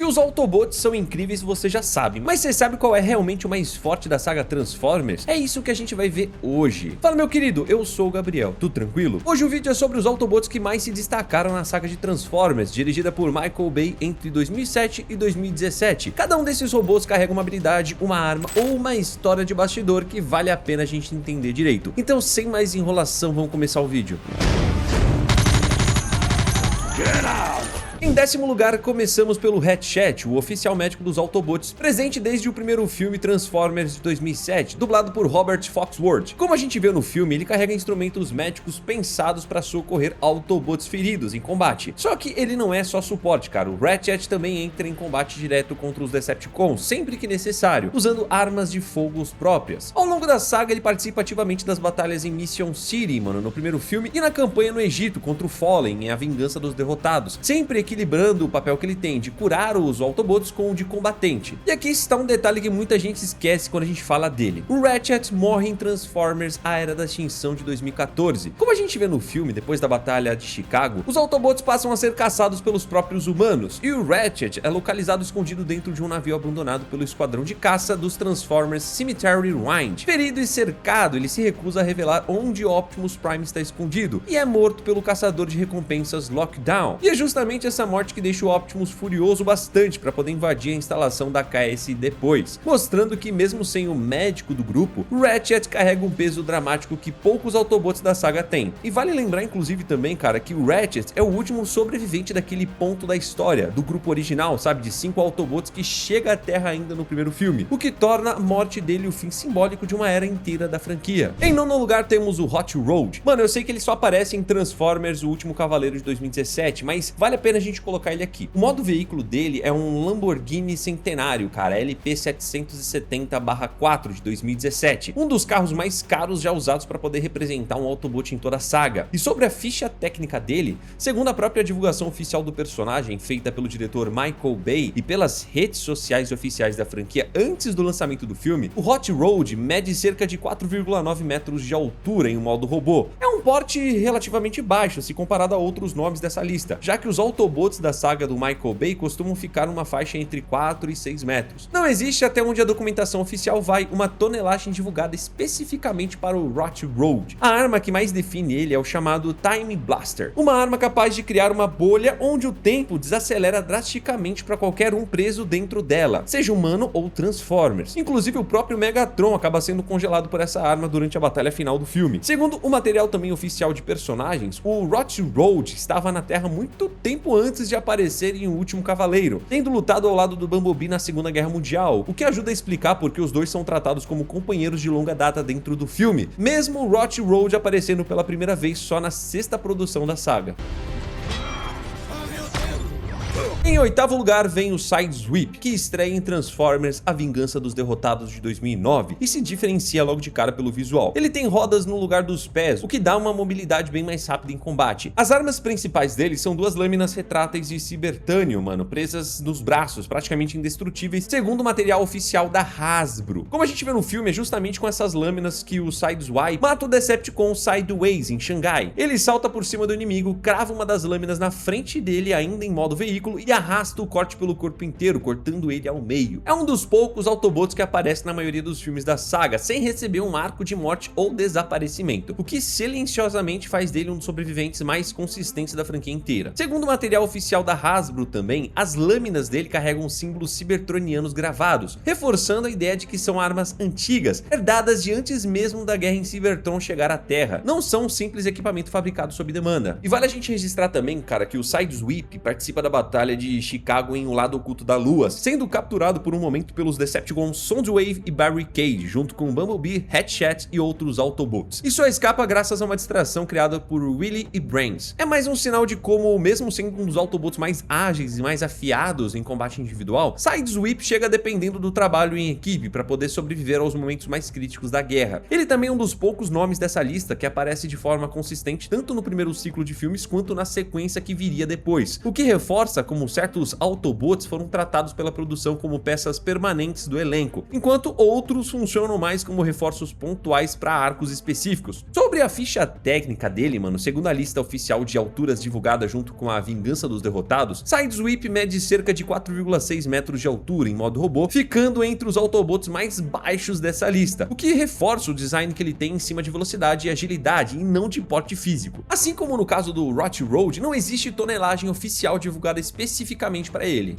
os Autobots são incríveis, você já sabe, mas você sabe qual é realmente o mais forte da saga Transformers? É isso que a gente vai ver hoje. Fala, meu querido, eu sou o Gabriel, tudo tranquilo? Hoje o vídeo é sobre os Autobots que mais se destacaram na saga de Transformers, dirigida por Michael Bay entre 2007 e 2017. Cada um desses robôs carrega uma habilidade, uma arma ou uma história de bastidor que vale a pena a gente entender direito. Então, sem mais enrolação, vamos começar o vídeo. Em décimo lugar, começamos pelo Ratchet, o oficial médico dos Autobots, presente desde o primeiro filme Transformers de 2007, dublado por Robert Foxworth. Como a gente vê no filme, ele carrega instrumentos médicos pensados para socorrer Autobots feridos em combate. Só que ele não é só suporte, cara. O Ratchet também entra em combate direto contra os Decepticons, sempre que necessário, usando armas de fogo próprias. Ao longo da saga, ele participa ativamente das batalhas em Mission City, no primeiro filme, e na campanha no Egito contra o Fallen, em A Vingança dos Derrotados, sempre equilibrando o papel que ele tem de curar os Autobots com o de combatente. E aqui está um detalhe que muita gente esquece quando a gente fala dele. O Ratchet morre em Transformers A Era da Extinção de 2014. Como a gente vê no filme, depois da Batalha de Chicago, os Autobots passam a ser caçados pelos próprios humanos, e o Ratchet é localizado escondido dentro de um navio abandonado pelo esquadrão de caça dos Transformers Cemetery Wind. Ferido e cercado, ele se recusa a revelar onde Optimus Prime está escondido, e é morto pelo caçador de recompensas Lockdown. E é justamente essa morte que deixa o Optimus furioso bastante para poder invadir a instalação da KS depois, mostrando que mesmo sem o médico do grupo, o Ratchet carrega um peso dramático que poucos Autobots da saga têm. E vale lembrar inclusive também, cara, que o Ratchet é o último sobrevivente daquele ponto da história, do grupo original, sabe, de 5 Autobots que chega à Terra ainda no primeiro filme, o que torna a morte dele o fim simbólico de uma era inteira da franquia. Em nono lugar temos o Hot Rod. Mano, eu sei que ele só aparece em Transformers O Último Cavaleiro de 2017, mas vale a pena a gente colocar ele aqui. O modo veículo dele é um Lamborghini Centenário, cara, LP770/4 de 2017, um dos carros mais caros já usados para poder representar um Autobot em toda a saga. E sobre a ficha técnica dele, segundo a própria divulgação oficial do personagem, feita pelo diretor Michael Bay e pelas redes sociais oficiais da franquia antes do lançamento do filme, o Hot Rod mede cerca de 4,9 metros de altura em um modo robô. É um porte relativamente baixo se comparado a outros nomes dessa lista, já que os Autobots da saga do Michael Bay costumam ficar numa faixa entre 4 e 6 metros. Não existe, até onde a documentação oficial vai, uma tonelagem divulgada especificamente para o Hot Rod. A arma que mais define ele é o chamado Time Blaster, uma arma capaz de criar uma bolha onde o tempo desacelera drasticamente para qualquer um preso dentro dela, seja humano ou Transformers. Inclusive o próprio Megatron acaba sendo congelado por essa arma durante a batalha final do filme. Segundo o material também oficial de personagens, o Hot Rod estava na Terra muito tempo antes de aparecer em O Último Cavaleiro, tendo lutado ao lado do Bumblebee na Segunda Guerra Mundial, o que ajuda a explicar porque os dois são tratados como companheiros de longa data dentro do filme, mesmo o Hot Rod aparecendo pela primeira vez só na 6ª produção da saga. Em oitavo lugar vem o Sidesweep, que estreia em Transformers A Vingança dos Derrotados de 2009 e se diferencia logo de cara pelo visual. Ele tem rodas no lugar dos pés, o que dá uma mobilidade bem mais rápida em combate. As armas principais dele são duas lâminas retráteis de cibertânio, presas nos braços, praticamente indestrutíveis, segundo o material oficial da Hasbro. Como a gente vê no filme, é justamente com essas lâminas que o Sideswipe mata o Decepticon Sideways em Xangai. Ele salta por cima do inimigo, crava uma das lâminas na frente dele ainda em modo veículo e arrasta o corte pelo corpo inteiro, cortando ele ao meio. É um dos poucos Autobots que aparece na maioria dos filmes da saga, sem receber um arco de morte ou desaparecimento, o que silenciosamente faz dele um dos sobreviventes mais consistentes da franquia inteira. Segundo o material oficial da Hasbro também, as lâminas dele carregam símbolos cibertronianos gravados, reforçando a ideia de que são armas antigas, herdadas de antes mesmo da guerra em Cybertron chegar à Terra. Não são um simples equipamento fabricado sob demanda. E vale a gente registrar também, cara, que o Sidesweep participa da batalha de Chicago em O Lado Oculto da Lua, sendo capturado por um momento pelos Decepticons Soundwave e Barricade, junto com Bumblebee, Ratchet e outros Autobots. E só escapa graças a uma distração criada por Willy e Brains. É mais um sinal de como, mesmo sendo um dos Autobots mais ágeis e mais afiados em combate individual, Sidesweep chega dependendo do trabalho em equipe para poder sobreviver aos momentos mais críticos da guerra. Ele também é um dos poucos nomes dessa lista que aparece de forma consistente tanto no primeiro ciclo de filmes quanto na sequência que viria depois, o que reforça como certos Autobots foram tratados pela produção como peças permanentes do elenco, enquanto outros funcionam mais como reforços pontuais para arcos específicos. Sobre a ficha técnica dele, mano, segundo a lista oficial de alturas divulgada junto com a Vingança dos Derrotados, Sideswipe mede cerca de 4,6 metros de altura em modo robô, ficando entre os Autobots mais baixos dessa lista, o que reforça o design que ele tem em cima de velocidade e agilidade e não de porte físico. Assim como no caso do Rot Road, não existe tonelagem oficial divulgada especificamente para ele.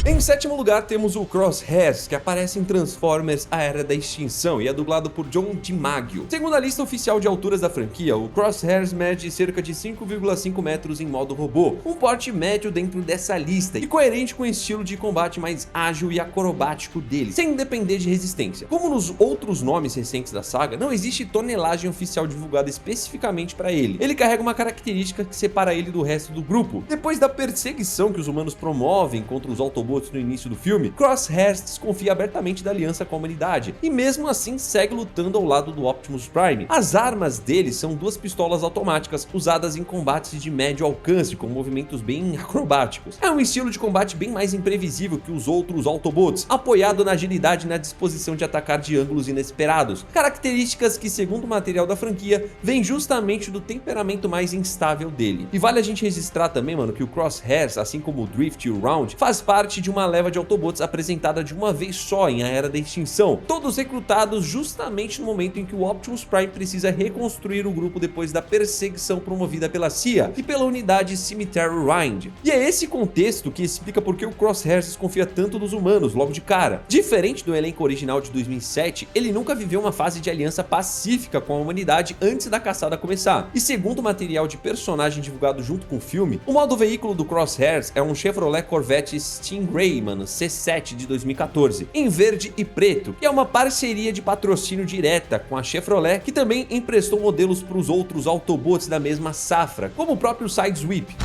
Em sétimo lugar temos o Crosshairs, que aparece em Transformers A Era da Extinção e é dublado por John DiMaggio. Segundo a lista oficial de alturas da franquia, o Crosshairs mede cerca de 5,5 metros em modo robô, um porte médio dentro dessa lista e coerente com o estilo de combate mais ágil e acrobático dele, sem depender de resistência. Como nos outros nomes recentes da saga, não existe tonelagem oficial divulgada especificamente para ele. Ele carrega uma característica que separa ele do resto do grupo. Depois da perseguição que os humanos promovem contra os Autobots no início do filme, Crosshairs desconfia abertamente da aliança com a humanidade e mesmo assim segue lutando ao lado do Optimus Prime. As armas dele são duas pistolas automáticas usadas em combates de médio alcance com movimentos bem acrobáticos. É um estilo de combate bem mais imprevisível que os outros Autobots, apoiado na agilidade e na disposição de atacar de ângulos inesperados, características que, segundo o material da franquia, vêm justamente do temperamento mais instável dele. E vale a gente registrar também, mano, que o Crosshairs, assim como o Drift e o Round, faz parte de uma leva de Autobots apresentada de uma vez só em A Era da Extinção, todos recrutados justamente no momento em que o Optimus Prime precisa reconstruir o grupo depois da perseguição promovida pela CIA e pela unidade Cemetery Rind. E é esse contexto que explica por que o Crosshairs desconfia tanto dos humanos logo de cara. Diferente do elenco original de 2007, ele nunca viveu uma fase de aliança pacífica com a humanidade antes da caçada começar. E segundo o material de personagem divulgado junto com o filme, o modo veículo do Crosshairs é um Chevrolet Corvette Stingray, mano, C7 de 2014, em verde e preto, que é uma parceria de patrocínio direta com a Chevrolet, que também emprestou modelos para os outros Autobots da mesma safra, como o próprio Sideswipe.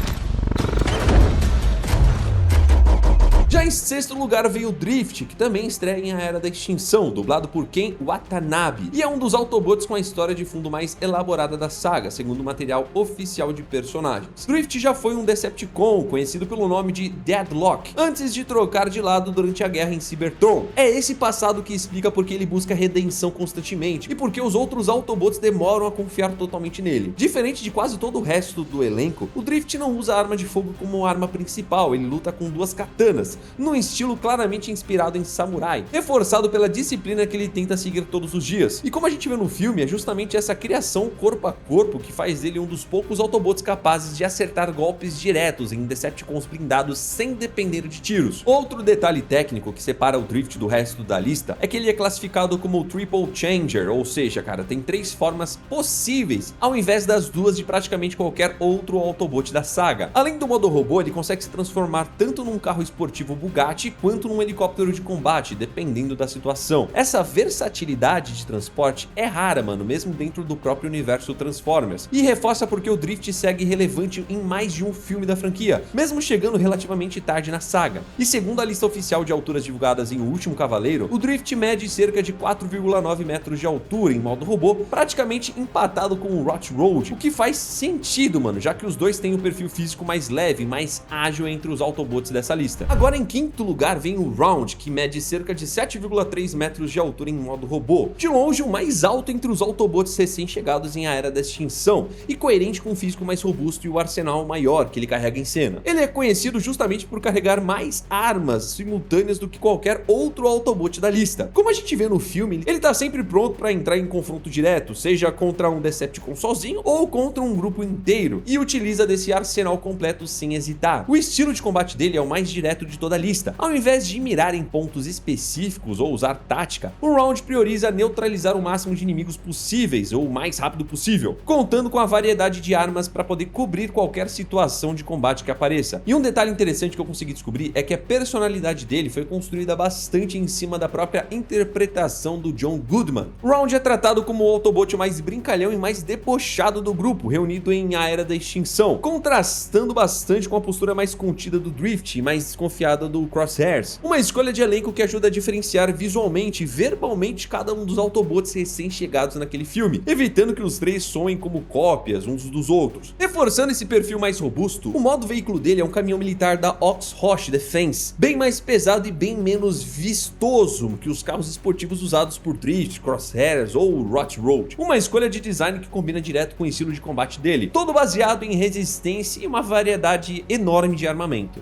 Já em sexto lugar veio o Drift, que também estreia em A Era da Extinção, dublado por Ken Watanabe, e é um dos Autobots com a história de fundo mais elaborada da saga, segundo o material oficial de personagens. Drift já foi um Decepticon, conhecido pelo nome de Deadlock, antes de trocar de lado durante a guerra em Cybertron. É esse passado que explica por que ele busca redenção constantemente, e por que os outros Autobots demoram a confiar totalmente nele. Diferente de quase todo o resto do elenco, o Drift não usa a arma de fogo como arma principal, ele luta com duas katanas, num estilo claramente inspirado em samurai, reforçado pela disciplina que ele tenta seguir todos os dias. E como a gente vê no filme, é justamente essa criação corpo a corpo que faz dele um dos poucos Autobots capazes de acertar golpes diretos em Decepticons blindados sem depender de tiros. Outro detalhe técnico que separa o Drift do resto da lista é que ele é classificado como o Triple Changer, ou seja, cara, tem 3 formas possíveis, ao invés das 2 de praticamente qualquer outro Autobot da saga. Além do modo robô, ele consegue se transformar tanto num carro esportivo Bugatti quanto num helicóptero de combate, dependendo da situação. Essa versatilidade de transporte é rara, mano, mesmo dentro do próprio universo Transformers, e reforça porque o Drift segue relevante em mais de um filme da franquia, mesmo chegando relativamente tarde na saga. E segundo a lista oficial de alturas divulgadas em O Último Cavaleiro, o Drift mede cerca de 4,9 metros de altura em modo robô, praticamente empatado com o Rot Road, o que faz sentido, mano, já que os dois têm um perfil físico mais leve, mais ágil entre os Autobots dessa lista. Agora em quinto lugar vem o Round, que mede cerca de 7,3 metros de altura em modo robô, de longe o mais alto entre os Autobots recém-chegados em A Era da Extinção, e coerente com o físico mais robusto e o arsenal maior que ele carrega em cena. Ele é conhecido justamente por carregar mais armas simultâneas do que qualquer outro Autobot da lista. Como a gente vê no filme, ele tá sempre pronto para entrar em confronto direto, seja contra um Decepticon sozinho ou contra um grupo inteiro, e utiliza desse arsenal completo sem hesitar. O estilo de combate dele é o mais direto de toda a lista. Ao invés de mirar em pontos específicos ou usar tática, o Round prioriza neutralizar o máximo de inimigos possíveis ou o mais rápido possível, contando com a variedade de armas para poder cobrir qualquer situação de combate que apareça. E um detalhe interessante que eu consegui descobrir é que a personalidade dele foi construída bastante em cima da própria interpretação do John Goodman. Round é tratado como o Autobot mais brincalhão e mais debochado do grupo, reunido em A Era da Extinção, contrastando bastante com a postura mais contida do Drift e mais desconfiada do Crosshairs, uma escolha de elenco que ajuda a diferenciar visualmente e verbalmente cada um dos Autobots recém-chegados naquele filme, evitando que os três soem como cópias uns dos outros. Reforçando esse perfil mais robusto, o modo veículo dele é um caminhão militar da Oxhosh Defense, bem mais pesado e bem menos vistoso que os carros esportivos usados por Drift, Crosshairs ou Rot Road. Uma escolha de design que combina direto com o estilo de combate dele, todo baseado em resistência e uma variedade enorme de armamento.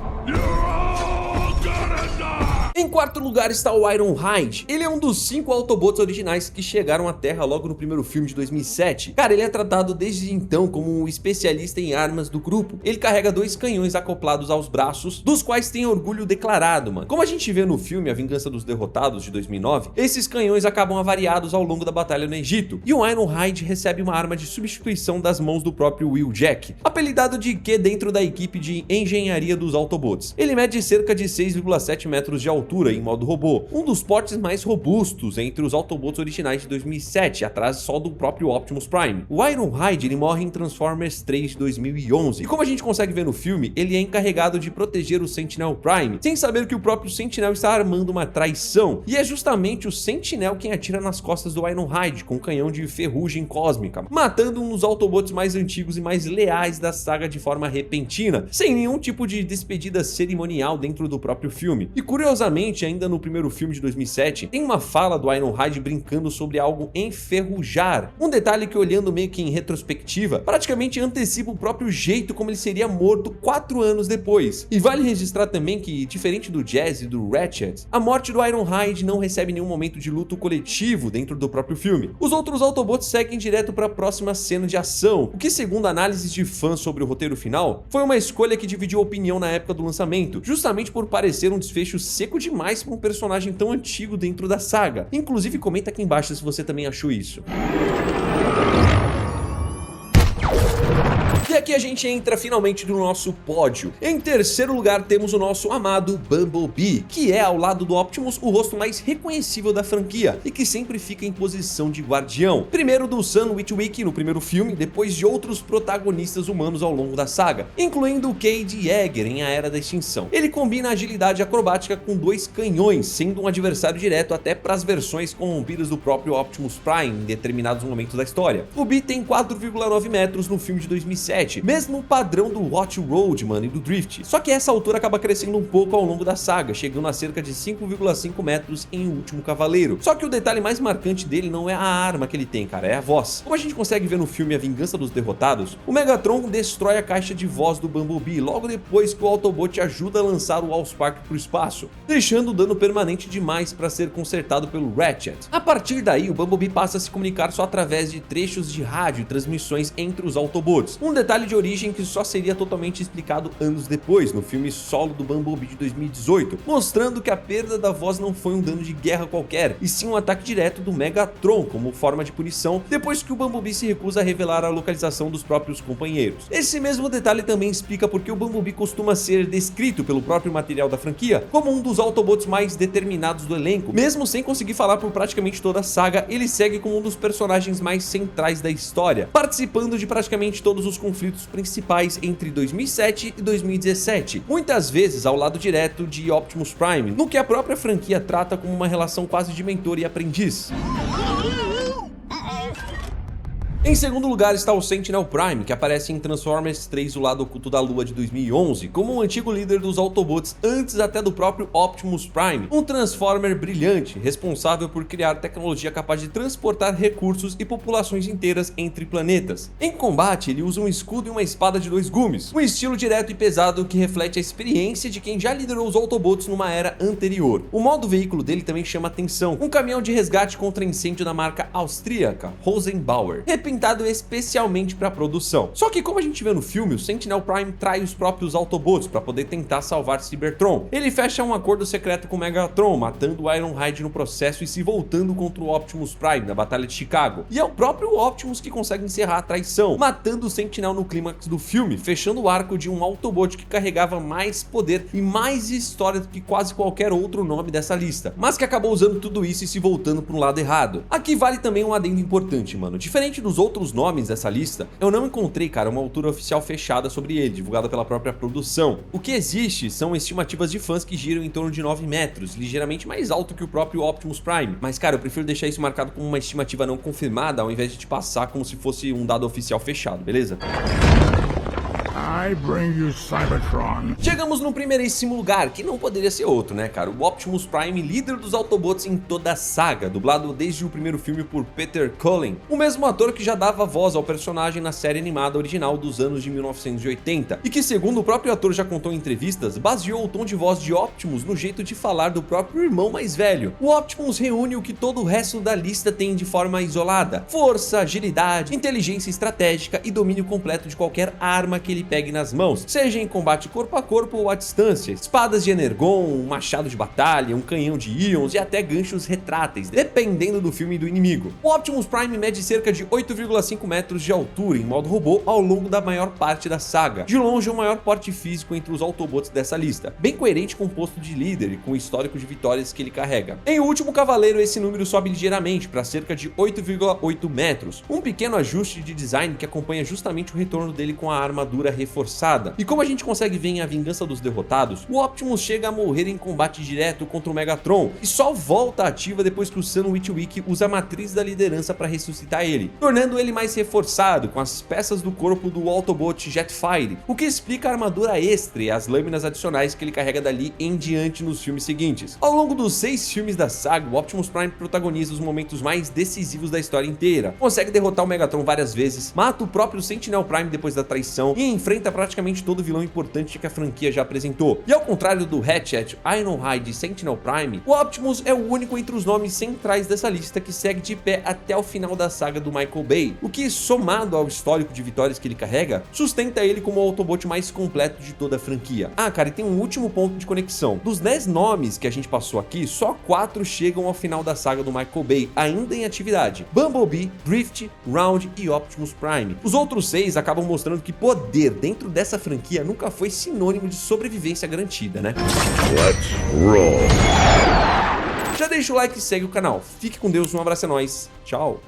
Em quarto lugar está o Ironhide. Ele é um dos 5 Autobots originais que chegaram à Terra logo no primeiro filme de 2007. Cara, ele é tratado desde então como um especialista em armas do grupo. Ele carrega 2 canhões acoplados aos braços, dos quais tem orgulho declarado, mano. Como a gente vê no filme A Vingança dos Derrotados, de 2009, esses canhões acabam avariados ao longo da batalha no Egito, e o Ironhide recebe uma arma de substituição das mãos do próprio Wheeljack, apelidado de Q dentro da equipe de engenharia dos Autobots. Ele mede cerca de 6,7 metros de altura em modo robô, um dos portes mais robustos entre os Autobots originais de 2007, atrás só do próprio Optimus Prime. O Ironhide ele morre em Transformers 3 de 2011, e como a gente consegue ver no filme, ele é encarregado de proteger o Sentinel Prime, sem saber que o próprio Sentinel está armando uma traição, e é justamente o Sentinel quem atira nas costas do Ironhide com um canhão de ferrugem cósmica, matando um dos Autobots mais antigos e mais leais da saga de forma repentina, sem nenhum tipo de despedida cerimonial dentro do próprio filme. E curiosamente, ainda no primeiro filme de 2007, tem uma fala do Ironhide brincando sobre algo enferrujar, um detalhe que, olhando meio que em retrospectiva, praticamente antecipa o próprio jeito como ele seria morto 4 anos depois. E vale registrar também que, diferente do Jazz e do Ratchet, a morte do Ironhide não recebe nenhum momento de luto coletivo dentro do próprio filme. Os outros Autobots seguem direto para a próxima cena de ação, o que, segundo análises de fãs sobre o roteiro final, foi uma escolha que dividiu opinião na época do lançamento, justamente por parecer um desfecho seco demais para um personagem tão antigo dentro da saga. Inclusive, comenta aqui embaixo se você também achou isso. E aqui a gente entra finalmente no nosso pódio. Em terceiro lugar temos o nosso amado Bumblebee, que é, ao lado do Optimus, o rosto mais reconhecível da franquia e que sempre fica em posição de guardião. Primeiro do Sam Witwicky no primeiro filme, depois de outros protagonistas humanos ao longo da saga, incluindo o Cade Yeager em A Era da Extinção. Ele combina agilidade acrobática com 2 canhões, sendo um adversário direto até para as versões corrompidas do próprio Optimus Prime em determinados momentos da história. O Bee tem 4,9 metros no filme de 2007, mesmo padrão do Hot Road, mano, e do Drift. Só que essa altura acaba crescendo um pouco ao longo da saga, chegando a cerca de 5,5 metros em O Último Cavaleiro. Só que o detalhe mais marcante dele não é a arma que ele tem, cara, é a voz. Como a gente consegue ver no filme A Vingança dos Derrotados, o Megatron destrói a caixa de voz do Bumblebee logo depois que o Autobot ajuda a lançar o Allspark pro espaço, deixando o dano permanente demais para ser consertado pelo Ratchet. A partir daí, o Bumblebee passa a se comunicar só através de trechos de rádio e transmissões entre os Autobots, um detalhe de origem que só seria totalmente explicado anos depois, no filme solo do Bumblebee de 2018, mostrando que a perda da voz não foi um dano de guerra qualquer, e sim um ataque direto do Megatron como forma de punição, depois que o Bumblebee se recusa a revelar a localização dos próprios companheiros. Esse mesmo detalhe também explica porque o Bumblebee costuma ser descrito pelo próprio material da franquia como um dos Autobots mais determinados do elenco. Mesmo sem conseguir falar por praticamente toda a saga, ele segue como um dos personagens mais centrais da história, participando de praticamente todos os conflitos principais entre 2007 e 2017, muitas vezes ao lado direto de Optimus Prime, no que a própria franquia trata como uma relação quase de mentor e aprendiz. Em segundo lugar está o Sentinel Prime, que aparece em Transformers 3 O Lado Oculto da Lua de 2011, como um antigo líder dos Autobots antes até do próprio Optimus Prime, um Transformer brilhante, responsável por criar tecnologia capaz de transportar recursos e populações inteiras entre planetas. Em combate, ele usa um escudo e uma espada de 2 gumes, um estilo direto e pesado que reflete a experiência de quem já liderou os Autobots numa era anterior. O modo veículo dele também chama atenção, um caminhão de resgate contra incêndio da marca austríaca Rosenbauer, pintado especialmente para produção. Só que, como a gente vê no filme, o Sentinel Prime trai os próprios Autobots para poder tentar salvar Cybertron. Ele fecha um acordo secreto com Megatron, matando o Ironhide no processo e se voltando contra o Optimus Prime na Batalha de Chicago. E é o próprio Optimus que consegue encerrar a traição, matando o Sentinel no clímax do filme, fechando o arco de um Autobot que carregava mais poder e mais história do que quase qualquer outro nome dessa lista, mas que acabou usando tudo isso e se voltando para um lado errado. Aqui vale também um adendo importante, mano. Diferente dos outros nomes dessa lista, eu não encontrei, cara, uma altura oficial fechada sobre ele, divulgada pela própria produção. O que existe são estimativas de fãs que giram em torno de 9 metros, ligeiramente mais alto que o próprio Optimus Prime. Mas, cara, eu prefiro deixar isso marcado como uma estimativa não confirmada, ao invés de te passar como se fosse um dado oficial fechado, beleza? I bring you Cybertron. Chegamos no primeiríssimo lugar, que não poderia ser outro, né, cara? O Optimus Prime, líder dos Autobots em toda a saga, dublado desde o primeiro filme por Peter Cullen, o mesmo ator que já dava voz ao personagem na série animada original dos anos de 1980, e que, segundo o próprio ator já contou em entrevistas, baseou o tom de voz de Optimus no jeito de falar do próprio irmão mais velho. O Optimus reúne o que todo o resto da lista tem de forma isolada: força, agilidade, inteligência estratégica e domínio completo de qualquer arma que ele pegue nas mãos, seja em combate corpo a corpo ou à distância, espadas de energon, um machado de batalha, um canhão de íons e até ganchos retráteis, dependendo do filme e do inimigo. O Optimus Prime mede cerca de 8,5 metros de altura em modo robô ao longo da maior parte da saga, de longe o maior porte físico entre os Autobots dessa lista, bem coerente com o posto de líder e com o histórico de vitórias que ele carrega. Em O Último Cavaleiro, esse número sobe ligeiramente para cerca de 8,8 metros, um pequeno ajuste de design que acompanha justamente o retorno dele com a armadura reforçada. E como a gente consegue ver em A Vingança dos Derrotados, o Optimus chega a morrer em combate direto contra o Megatron e só volta ativa depois que o Sam Witwicky usa a matriz da liderança para ressuscitar ele, tornando ele mais reforçado com as peças do corpo do Autobot Jetfire, o que explica a armadura extra e as lâminas adicionais que ele carrega dali em diante nos filmes seguintes. Ao longo dos 6 filmes da saga, o Optimus Prime protagoniza os momentos mais decisivos da história inteira, consegue derrotar o Megatron várias vezes, mata o próprio Sentinel Prime depois da traição e enfrenta praticamente todo vilão importante que a franquia já apresentou. E ao contrário do Ratchet, Ironhide e Sentinel Prime, o Optimus é o único entre os nomes centrais dessa lista que segue de pé até o final da saga do Michael Bay, o que, somado ao histórico de vitórias que ele carrega, sustenta ele como o Autobot mais completo de toda a franquia. Ah, cara, e tem um último ponto de conexão. Dos 10 nomes que a gente passou aqui, só 4 chegam ao final da saga do Michael Bay, ainda em atividade: Bumblebee, Drift, Round e Optimus Prime. Os outros 6 acabam mostrando que poder dentro dessa franquia nunca foi sinônimo de sobrevivência garantida, né? Let's roll. Já deixa o like e segue o canal. Fique com Deus, um abraço, é nóis, tchau!